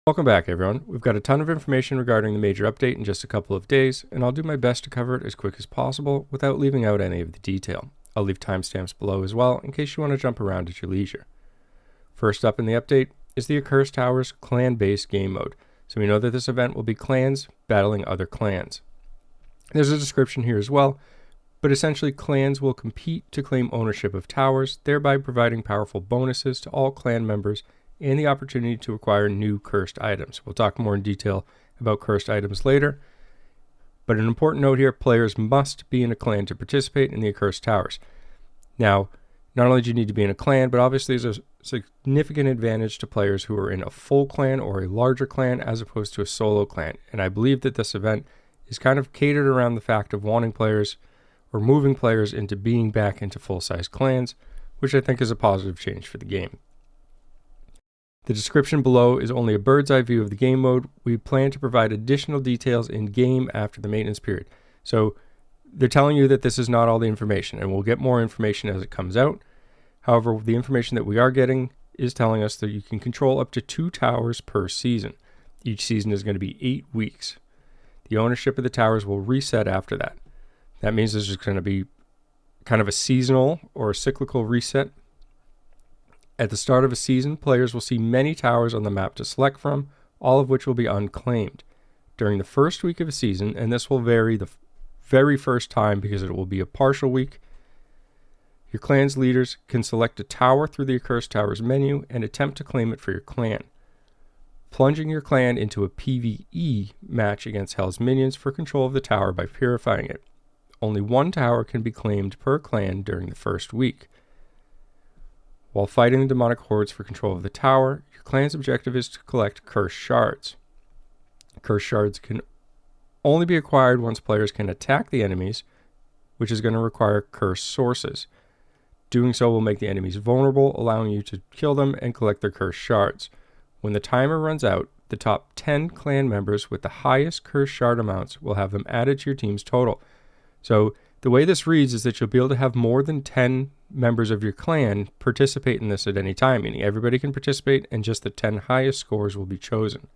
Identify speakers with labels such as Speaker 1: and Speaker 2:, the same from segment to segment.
Speaker 1: Welcome back, everyone. We've got a ton of information regarding the major update in just a couple of days, and I'll do my best to cover it as quick as possible without leaving out any of the detail. I'll leave timestamps below as well in case you want to jump around at your leisure. First up in the update is the Accursed Towers clan-based game mode, so we know that this event will be clans battling other clans. There's a description here as well, but essentially clans will compete to claim ownership of towers, thereby providing powerful bonuses to all clan members and the opportunity to acquire new cursed items. We'll talk more in detail about cursed items later, but an important note here, players must be in a clan to participate in the Accursed Towers. Now, not only do you need to be in a clan, but obviously there's a significant advantage to players who are in a full clan or a larger clan as opposed to a solo clan, and I believe that this event is kind of catered around the fact of wanting players or moving players into being back into full-size clans, which I think is a positive change for the game. The description below is only a bird's eye view of the game mode. We plan to provide additional details in game after the maintenance period. So they're telling you that this is not all the information, and we'll get more information as it comes out. However, the information that we are getting is telling us that you can control up to 2 towers per season. Each season is going to be 8 weeks. The ownership of the towers will reset after that. That means there's just going to be kind of a seasonal or a cyclical reset. At the start of a season, players will see many towers on the map to select from, all of which will be unclaimed. During the first week of a season, and this will vary the very first time because it will be a partial week, your clan's leaders can select a tower through the Accursed Towers menu and attempt to claim it for your clan, plunging your clan into a PvE match against Hell's minions for control of the tower by purifying it. Only 1 tower can be claimed per clan during the first week. While fighting the demonic hordes for control of the tower, your clan's objective is to collect cursed shards. Cursed shards can only be acquired once players can attack the enemies, which is going to require cursed sources. Doing so will make the enemies vulnerable, allowing you to kill them and collect their cursed shards. When the timer runs out, the top 10 clan members with the highest cursed shard amounts will have them added to your team's total. So the way this reads is that you'll be able to have more than 10 members of your clan participate in this at any time, meaning everybody can participate and just the 10 highest scores will be chosen.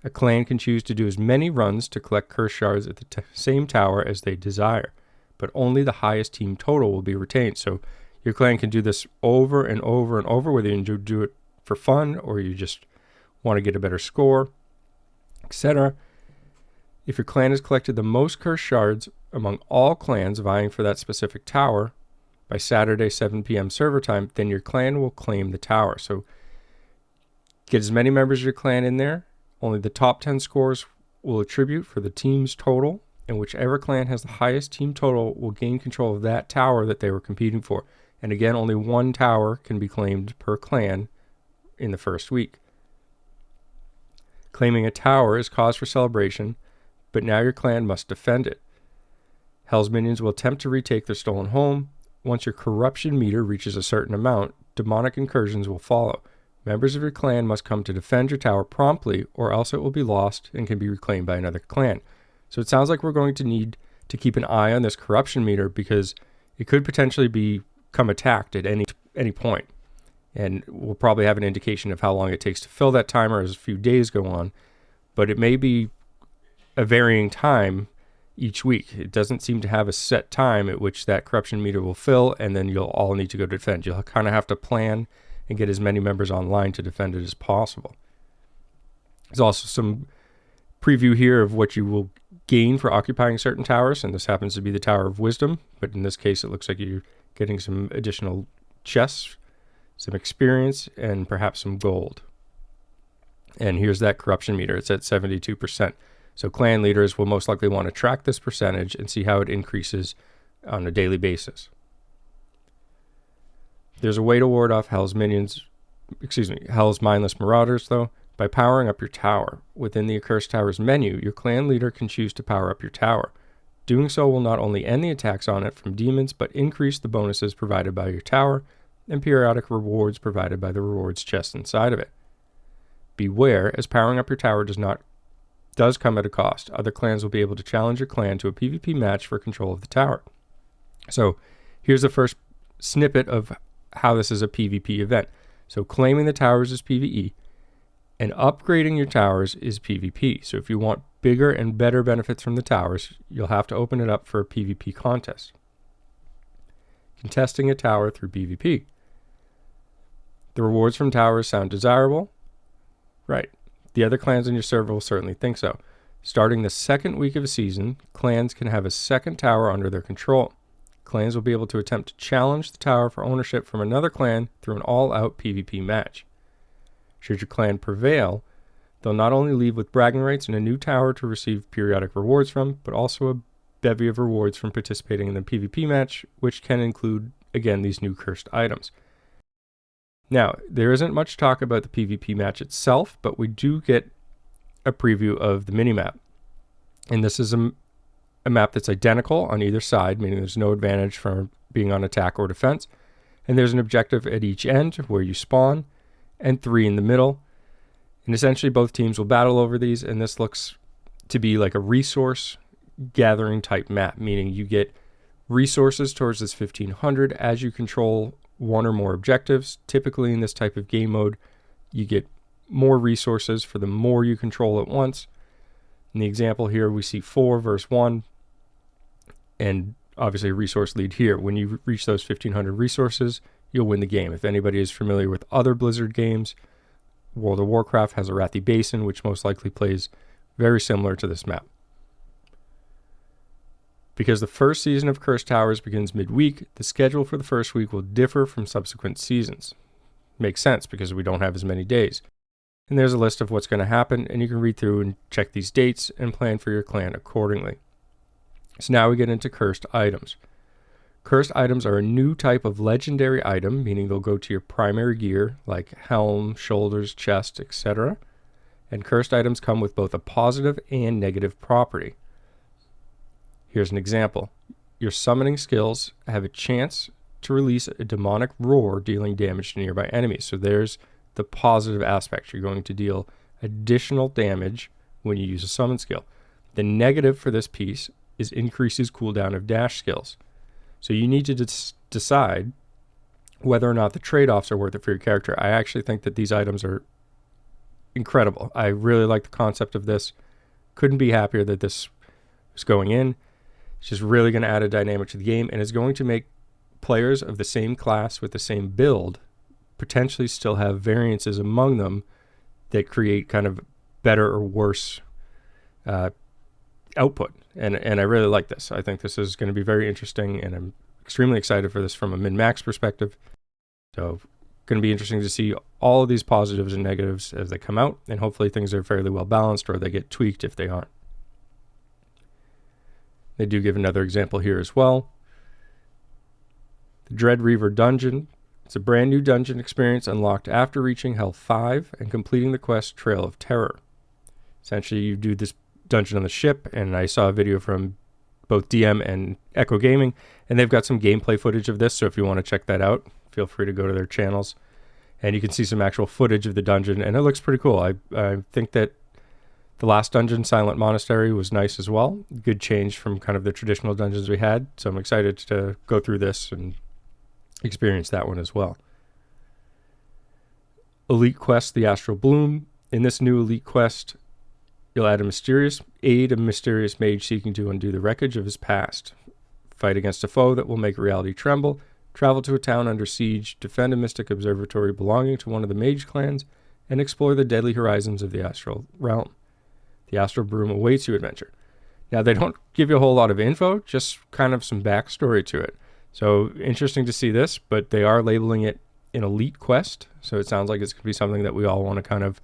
Speaker 1: A clan can choose to do as many runs to collect cursed shards at the same tower as they desire, but only the highest team total will be retained. So your clan can do this over and over and over, whether you do it for fun or you just want to get a better score, etc. If your clan has collected the most cursed shards among all clans vying for that specific tower by Saturday 7 p.m. server time, then your clan will claim the tower. So get as many members of your clan in there. Only the top 10 scores will attribute for the team's total, and whichever clan has the highest team total will gain control of that tower that they were competing for. And again, only 1 tower can be claimed per clan in the first week. Claiming a tower is cause for celebration, but now your clan must defend it. Hell's minions will attempt to retake their stolen home. Once your corruption meter reaches a certain amount, demonic incursions will follow. Members of your clan must come to defend your tower promptly, or else it will be lost and can be reclaimed by another clan. So it sounds like we're going to need to keep an eye on this corruption meter because it could potentially become attacked at any point. And we'll probably have an indication of how long it takes to fill that timer as a few days go on, but it may be a varying time each week. It doesn't seem to have a set time at which that corruption meter will fill, and then you'll all need to go defend. You'll kind of have to plan and get as many members online to defend it as possible. There's also some preview here of what you will gain for occupying certain towers, and this happens to be the Tower of Wisdom, but in this case it looks like you're getting some additional chests, some experience, and perhaps some gold. And here's that corruption meter. It's at 72%. So clan leaders will most likely want to track this percentage and see how it increases on a daily basis. There's a way to ward off Hell's mindless marauders, though, by powering up your tower. Within the Accursed Towers menu, your clan leader can choose to power up your tower. Doing so will not only end the attacks on it from demons, but increase the bonuses provided by your tower and periodic rewards provided by the rewards chest inside of it. Beware, as powering up your tower does come at a cost. Other clans will be able to challenge your clan to a PvP match for control of the tower. So here's the first snippet of how this is a PvP event. So claiming the towers is PvE, And upgrading your towers is PvP. So if you want bigger and better benefits from the towers, you'll have to open it up for a PvP contest. Contesting a tower through PvP. The rewards from towers sound desirable? Right. The other clans in your server will certainly think so. Starting the second week of a season, clans can have a second tower under their control. Clans will be able to attempt to challenge the tower for ownership from another clan through an all-out PvP match. Should your clan prevail, they'll not only leave with bragging rights and a new tower to receive periodic rewards from, but also a bevy of rewards from participating in the PvP match, which can include, again, these new cursed items. Now, there isn't much talk about the PvP match itself, but we do get a preview of the minimap. And this is a map that's identical on either side, meaning there's no advantage from being on attack or defense. And there's an objective at each end where you spawn, and 3 in the middle. And essentially both teams will battle over these, and this looks to be like a resource gathering type map, meaning you get resources towards this 1500 as you control one or more objectives. Typically in this type of game mode, you get more resources for the more you control at once. In the example here, we see 4 versus 1, and obviously a resource lead here. When you reach those 1500 resources, you'll win the game. If anybody is familiar with other Blizzard games, World of Warcraft has Arathi Basin, which most likely plays very similar to this map. Because the first season of Accursed Towers begins midweek, the schedule for the first week will differ from subsequent seasons. Makes sense because we don't have as many days. And there's a list of what's going to happen, and you can read through and check these dates and plan for your clan accordingly. So now we get into cursed items. Cursed items are a new type of legendary item, meaning they'll go to your primary gear, like helm, shoulders, chest, etc. And cursed items come with both a positive and negative property. Here's an example. Your summoning skills have a chance to release a demonic roar, dealing damage to nearby enemies. So there's the positive aspect. You're going to deal additional damage when you use a summon skill. The negative for this piece is increases cooldown of dash skills. So you need to decide whether or not the trade-offs are worth it for your character. I actually think that these items are incredible. I really like the concept of this. Couldn't be happier that this is going in. It's just really going to add a dynamic to the game, and is going to make players of the same class with the same build potentially still have variances among them that create kind of better or worse output. And I really like this. I think this is going to be very interesting, and I'm extremely excited for this from a min-max perspective. So going to be interesting to see all of these positives and negatives as they come out, and hopefully things are fairly well balanced, or they get tweaked if they aren't. They do give another example here as well. The Dread Reaver Dungeon. It's a brand new dungeon experience unlocked after reaching Hell 5 and completing the quest Trail of Terror. Essentially, you do this dungeon on the ship, and I saw a video from both DM and Echo Gaming, and they've got some gameplay footage of this, so if you want to check that out, feel free to go to their channels, and you can see some actual footage of the dungeon, and it looks pretty cool. I think that the last dungeon, Silent Monastery, was nice as well. Good change from kind of the traditional dungeons we had, so I'm excited to go through this and experience that one as well. Elite Quest, the Astral Bloom. In this new Elite Quest, you'll add a mysterious mage seeking to undo the wreckage of his past. Fight against a foe that will make reality tremble. Travel to a town under siege. Defend a mystic observatory belonging to one of the mage clans. And explore the deadly horizons of the astral realm. The Astral Bloom awaits you adventure. Now, they don't give you a whole lot of info, just kind of some backstory to it. So, interesting to see this, but they are labeling it an Elite Quest. So it sounds like it's going to be something that we all want to kind of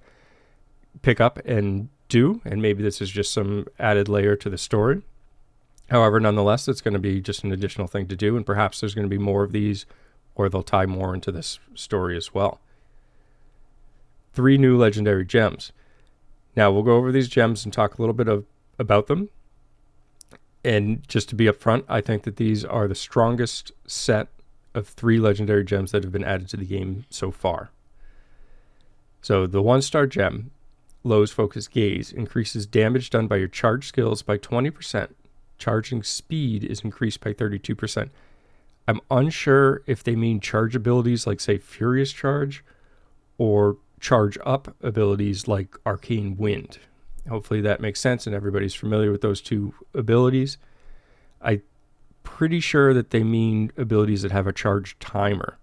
Speaker 1: pick up and do, and maybe this is just some added layer to the story. However, nonetheless, it's going to be just an additional thing to do, and perhaps there's going to be more of these, or they'll tie more into this story as well. 3 new legendary gems. Now, we'll go over these gems and talk a little bit about them. And just to be upfront, I think that these are the strongest set of 3 legendary gems that have been added to the game so far. So the 1-star gem, Lowe's Focus Gaze, increases damage done by your charge skills by 20%. Charging speed is increased by 32%. I'm unsure if they mean charge abilities like, say, Furious Charge, or charge up abilities like Arcane Wind. Hopefully that makes sense and everybody's familiar with those two abilities. I'm pretty sure that they mean abilities that have a charge timer.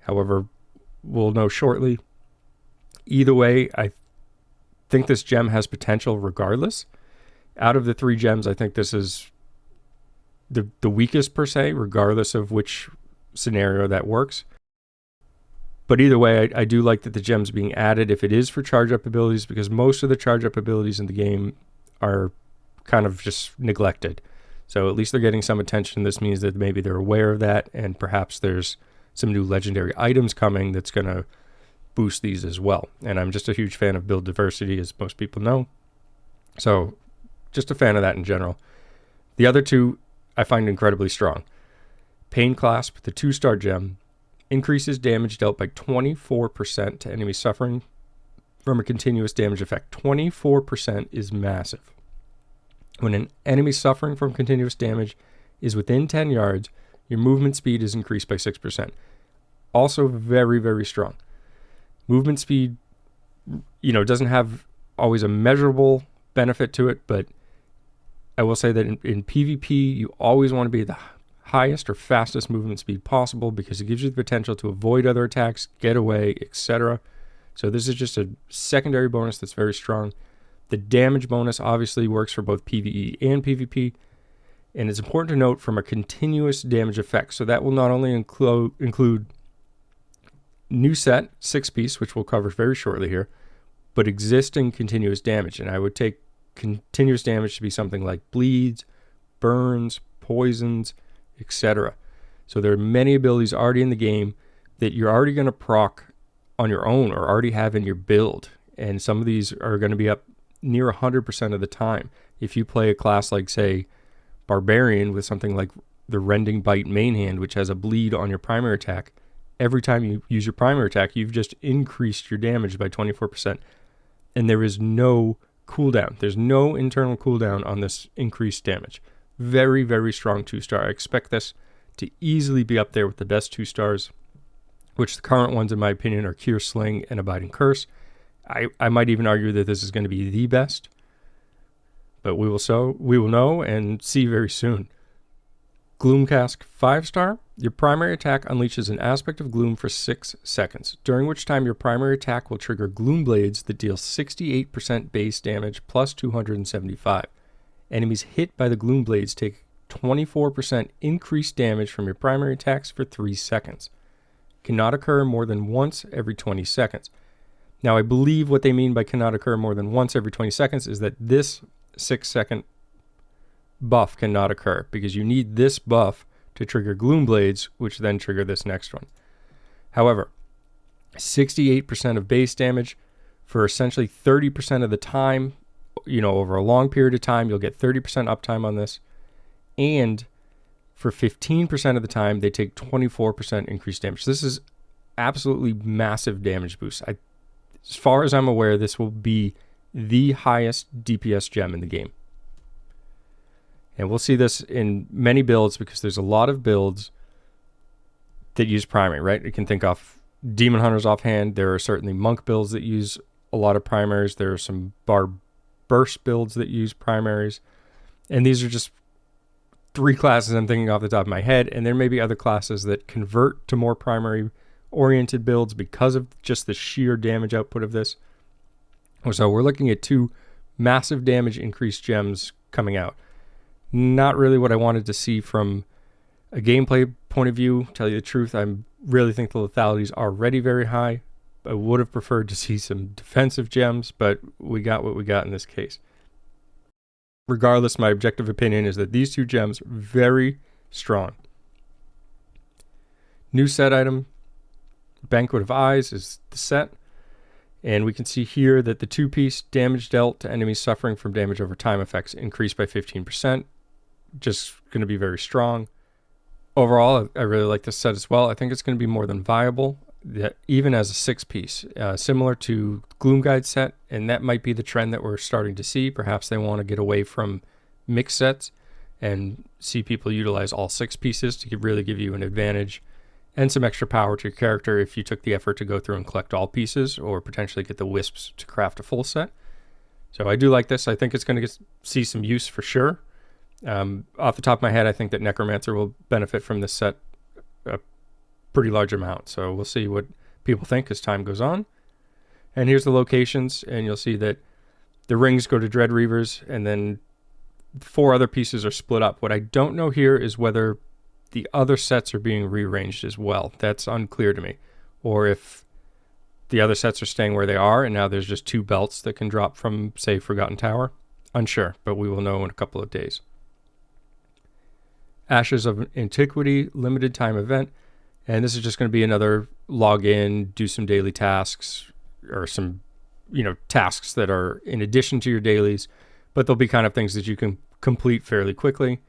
Speaker 1: However, we'll know shortly. Either way, I think this gem has potential regardless. Out of the 3 gems, I think this is the weakest per se, regardless of which scenario that works. But either way, I do like that the gem's being added if it is for charge up abilities, because most of the charge up abilities in the game are kind of just neglected. So at least they're getting some attention. This means that maybe they're aware of that, and perhaps there's some new legendary items coming that's going to boost these as well. And I'm just a huge fan of build diversity, as most people know. So just a fan of that in general. The other 2 I find incredibly strong. Pain Clasp, the 2-star gem, increases damage dealt by 24% to enemies suffering from a continuous damage effect. 24% is massive. When an enemy suffering from continuous damage is within 10 yards, your movement speed is increased by 6%. Also very, very strong. Movement speed, doesn't have always a measurable benefit to it, but I will say that in PvP, you always want to be the highest or fastest movement speed possible, because it gives you the potential to avoid other attacks, get away, etc. So this is just a secondary bonus that's very strong. The damage bonus obviously works for both PvE and PvP, and it's important to note from a continuous damage effect. So that will not only include new set 6-piece, which we'll cover very shortly here, but existing continuous damage. And I would take continuous damage to be something like bleeds, burns, poisons, etc. So there are many abilities already in the game that you're already going to proc on your own or already have in your build. And some of these are going to be up near 100% of the time. If you play a class like, say, Barbarian with something like the Rending Bite main hand, which has a bleed on your primary attack, every time you use your primary attack, you've just increased your damage by 24%. And there is no cooldown. There's no internal cooldown on this increased damage. Very, very strong 2-star. I expect this to easily be up there with the best 2-stars, which the current ones, in my opinion, are Cure Sling and Abiding Curse. I might even argue that this is going to be the best, but we will know and see very soon. Gloom Cask 5-star. Your primary attack unleashes an aspect of gloom for 6 seconds, during which time your primary attack will trigger gloom blades that deal 68% base damage plus 275. Enemies hit by the gloom blades take 24% increased damage from your primary attacks for 3 seconds. Cannot occur more than once every 20 seconds. Now, I believe what they mean by cannot occur more than once every 20 seconds is that this 6-second buff cannot occur, because you need this buff to trigger gloom blades, which then trigger this next one. However, 68% of base damage for essentially 30% of the time, over a long period of time, you'll get 30% uptime on this. And for 15% of the time, they take 24% increased damage. This is absolutely massive damage boost. As far as I'm aware, this will be the highest DPS gem in the game. And we'll see this in many builds, because there's a lot of builds that use primary, right? You can think of Demon Hunters offhand. There are certainly Monk builds that use a lot of primaries. There are some Barb Burst builds that use primaries. And these are just 3 classes I'm thinking off the top of my head. And there may be other classes that convert to more primary-oriented builds because of just the sheer damage output of this. So we're looking at 2 massive damage increased gems coming out. Not really what I wanted to see from a gameplay point of view. Tell you the truth, I really think the lethality is already very high. I would have preferred to see some defensive gems, but we got what we got in this case. Regardless, my objective opinion is that these 2 gems are very strong. New set item, Banquet of Eyes is the set. And we can see here that the 2-piece damage dealt to enemies suffering from damage over time effects increased by 15%. Just going to be very strong. Overall, I really like this set as well. I think it's going to be more than viable, even as a 6-piece, similar to Gloom Guide set, and that might be the trend that we're starting to see. Perhaps they want to get away from mixed sets and see people utilize all 6 pieces to really give you an advantage and some extra power to your character if you took the effort to go through and collect all pieces, or potentially get the wisps to craft a full set. So I do like this. I think it's going to see some use for sure. Off the top of my head, I think that Necromancer will benefit from this set a pretty large amount. So we'll see what people think as time goes on. And here's the locations, and you'll see that the rings go to Dread Reavers, and then 4 other pieces are split up. What I don't know here is whether the other sets are being rearranged as well. That's unclear to me. Or if the other sets are staying where they are, and now there's just 2 belts that can drop from, say, Forgotten Tower. Unsure, but we will know in a couple of days. Ashes of Antiquity, limited time event. And this is just going to be another log in, do some daily tasks, or some, tasks that are in addition to your dailies, but they'll be kind of things that you can complete fairly quickly.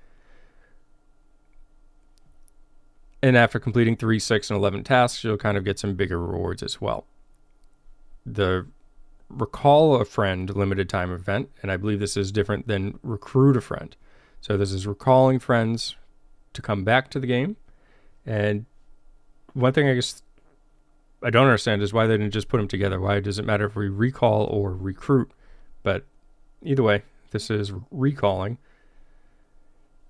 Speaker 1: And after completing 3, 6, and 11 tasks, you'll kind of get some bigger rewards as well. The Recall a Friend limited time event, and I believe this is different than Recruit a Friend. So this is recalling friends to come back to the game. And one thing I guess I don't understand is why they didn't just put them together. Why does it matter if we recall or recruit? But either way, this is recalling.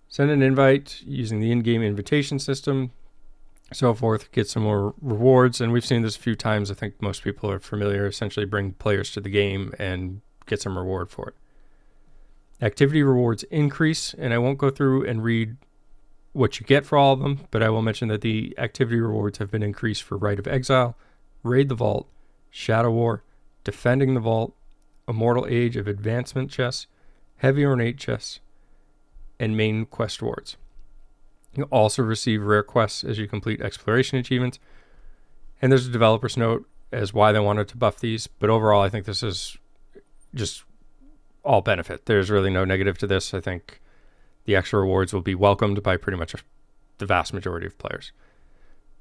Speaker 1: Send an invite using the in-game invitation system, so forth, get some more rewards. And we've seen this a few times. I think most people are familiar. Essentially bring players to the game and get some reward for it. Activity rewards increase, and I won't go through and read what you get for all of them, but I will mention that the activity rewards have been increased for Rite of Exile, Raid the Vault, Shadow War, Defending the Vault, Immortal Age of Advancement chests, Heavy Ornate chests, and main quest rewards. You'll also receive rare quests as you complete exploration achievements, and there's a developer's note as why they wanted to buff these, but overall I think this is just all benefit. There's really no negative to this. I think the extra rewards will be welcomed by pretty much the vast majority of players.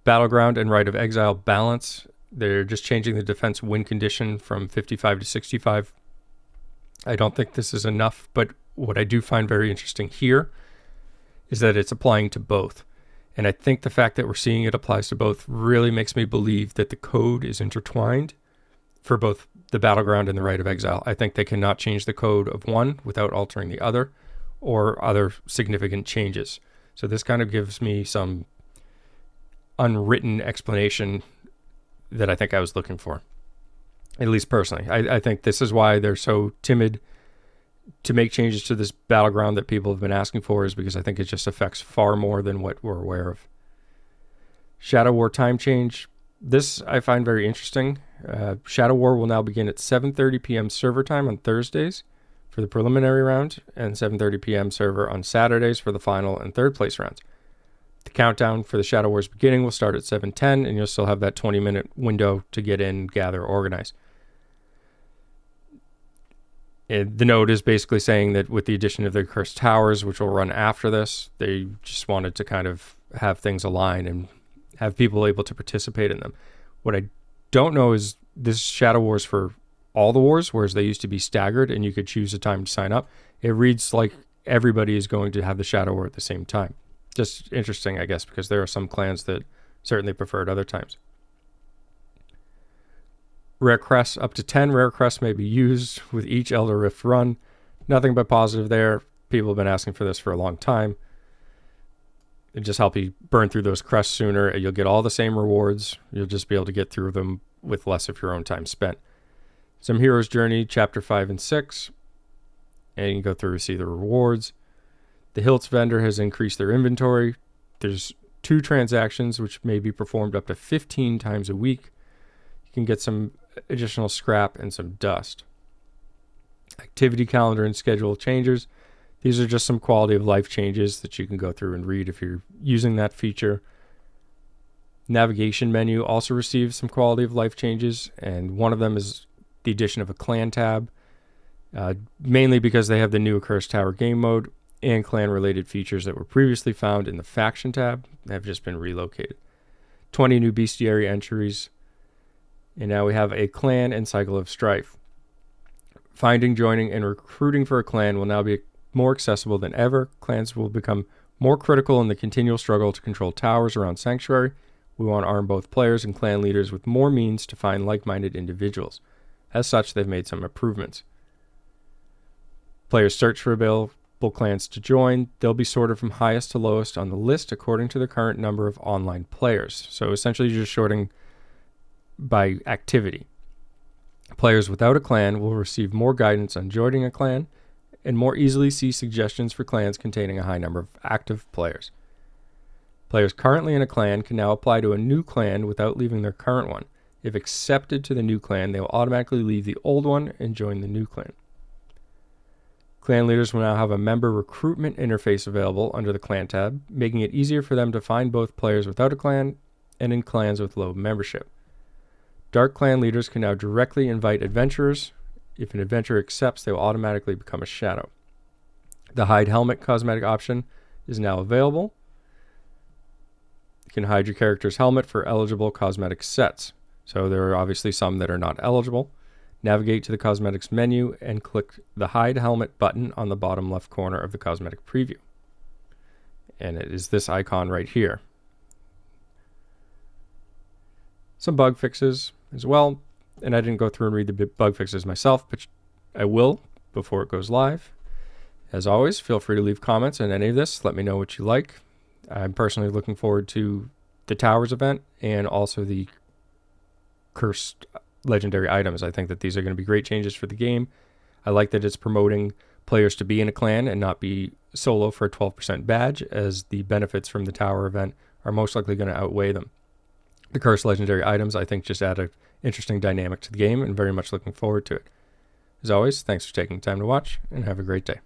Speaker 1: Battleground and Rite of Exile balance. They're just changing the defense win condition from 55 to 65. I don't think this is enough, but what I do find very interesting here is that it's applying to both. And I think the fact that we're seeing it applies to both really makes me believe that the code is intertwined for both the Battleground and the Rite of Exile. I think they cannot change the code of one without altering the other, or other significant changes. So this kind of gives me some unwritten explanation that I think I was looking for, at least personally. I think this is why they're so timid to make changes to this Battleground that people have been asking for, is because I think it just affects far more than what we're aware of. Shadow War time change. This I find very interesting. Shadow War will now begin at 7:30 p.m. server time on Thursdays for the preliminary round, and 7:30 p.m. server on Saturdays for the final and third place rounds. The countdown for the Shadow War's beginning will start at 7:10, and you'll still have that 20-minute window to get in, gather, organize. The note is basically saying that with the addition of the Accursed Towers, which will run after this, they just wanted to kind of have things align and have people able to participate in them. What I don't know is this Shadow Wars for all the wars, whereas they used to be staggered and you could choose a time to sign up. It reads like everybody is going to have the Shadow War at the same time. Just interesting, I guess, because there are some clans that certainly prefer it other times. Rare crests, up to 10 rare crests may be used with each Elder Rift run. Nothing but positive there. People have been asking for this for a long time. It just help you burn through those crests sooner. You'll get all the same rewards. You'll just be able to get through them with less of your own time spent. Some Hero's Journey, Chapter 5 and 6. And you can go through and see the rewards. The Hilts Vendor has increased their inventory. There's 2 transactions which may be performed up to 15 times a week. You can get some additional scrap and some dust. Activity calendar and schedule changes. These are just some quality of life changes that you can go through and read if you're using that feature. Navigation menu also receives some quality of life changes, and one of them is the addition of a clan tab, mainly because they have the new Accursed Tower game mode and clan related features that were previously found in the faction tab have just been relocated. 20 new bestiary entries, and now we have a clan and cycle of strife. Finding, joining, and recruiting for a clan will now be more accessible than ever. Clans will become more critical in the continual struggle to control towers around Sanctuary, We want to arm both players and clan leaders with more means to find like-minded individuals. As such, they've made some improvements. Players search for available clans to join. They'll be sorted from highest to lowest on the list according to the current number of online players. So essentially, you're just sorting by activity. Players without a clan will receive more guidance on joining a clan and more easily see suggestions for clans containing a high number of active players. Players currently in a clan can now apply to a new clan without leaving their current one. If accepted to the new clan, they will automatically leave the old one and join the new clan. Clan leaders will now have a member recruitment interface available under the clan tab, making it easier for them to find both players without a clan and in clans with low membership. Dark clan leaders can now directly invite adventurers. If an adventurer accepts, they will automatically become a shadow. The hide helmet cosmetic option is now available. You can hide your character's helmet for eligible cosmetic sets. So there are obviously some that are not eligible. Navigate to the cosmetics menu and click the hide helmet button on the bottom left corner of the cosmetic preview. And it is this icon right here. Some bug fixes as well. And I didn't go through and read the bug fixes myself, but I will before it goes live. As always, feel free to leave comments on any of this. Let me know what you like. I'm personally looking forward to the Towers event and also the Cursed legendary items. I think that these are going to be great changes for the game. I like that it's promoting players to be in a clan and not be solo for a 12% badge, as the benefits from the Tower event are most likely going to outweigh them. The Cursed legendary items, I think, just add an interesting dynamic to the game, and very much looking forward to it. As always, thanks for taking time to watch, and have a great day.